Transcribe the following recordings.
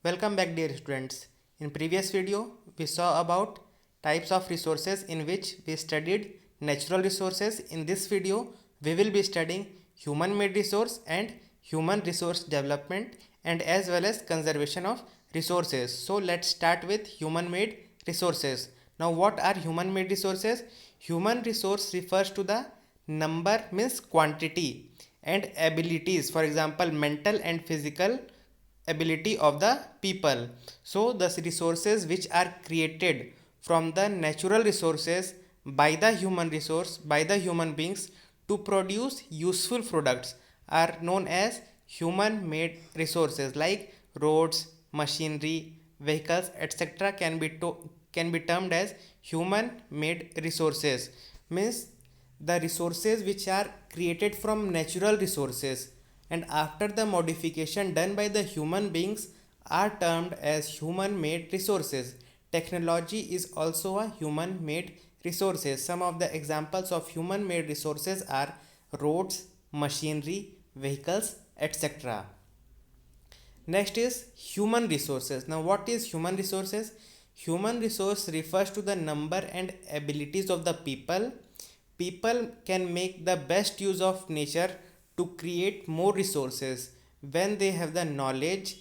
Welcome back, dear students. In previous video, we saw about types of resources in which we studied natural resources. In this video, we will be studying human-made resource and human resource development and as well as conservation of resources. So let's start with human-made resources. Now, what are human-made resources? Human resource refers to the number means quantity and abilities, for example mental and physical ability of the people. So the resources which are created from the natural resources by the human beings to produce useful products are known as human made resources, like roads, machinery, vehicles, etc. Can be termed as human made resources. Means the resources which are created from natural resources and after the modification done by the human beings are termed as human made resources. Technology is also a human made resources. Some of the examples of human made resources are roads, machinery, vehicles, etc. Next is human resources. Now, what is human resources? Human resource refers to the number and abilities of the people. People can make the best use of nature to create more resources when they have the knowledge,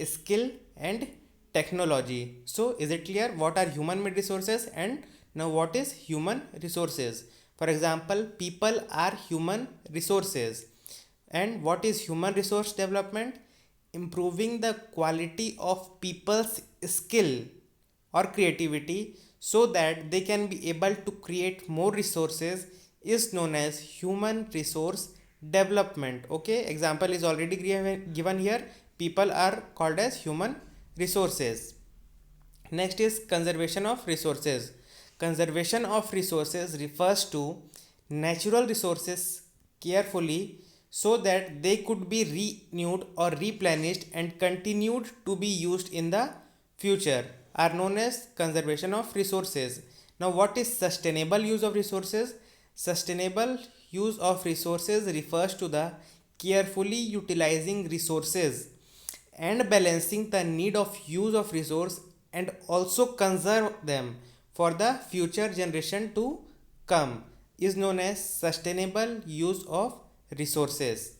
skill, and technology. So, is it clear what are human made resources and now what is human resources? For example, people are human resources. And what is human resource development? Improving the quality of people's skill or creativity so that they can be able to create more resources is known as human resource development. Okay, example is already given here. People are called as human resources. Next is conservation of resources. Conservation of resources refers to natural resources carefully so that they could be renewed or replenished and continued to be used in the future are known as conservation of resources. Now, what is sustainable use of resources? Sustainable use of resources refers to the carefully utilizing resources and balancing the need of use of resource and also conserve them for the future generation to come is known as sustainable use of resources.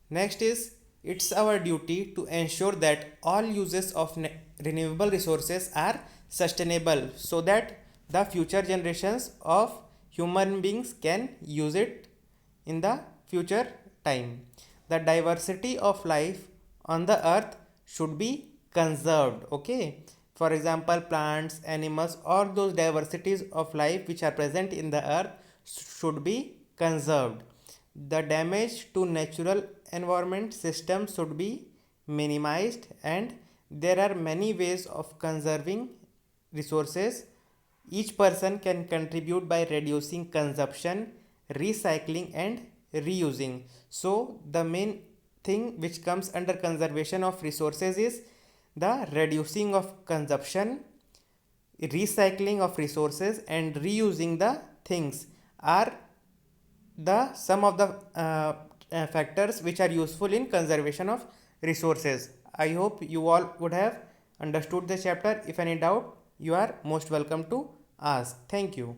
Next is it's our duty to ensure that all uses of renewable resources are sustainable so that the future generations of human beings can use it in the future time. The diversity of life on the earth should be conserved. Okay, for example plants, animals, all those diversities of life which are present in the earth should be conserved. The damage to natural environment system should be minimized and there are many ways of conserving resources. Each person can contribute by reducing consumption, recycling and reusing. So the main thing which comes under conservation of resources is the reducing of consumption, recycling of resources and reusing the things are the some of the factors which are useful in conservation of resources. I hope you all would have understood the chapter. If any doubt, you are most welcome to ask. Thank you.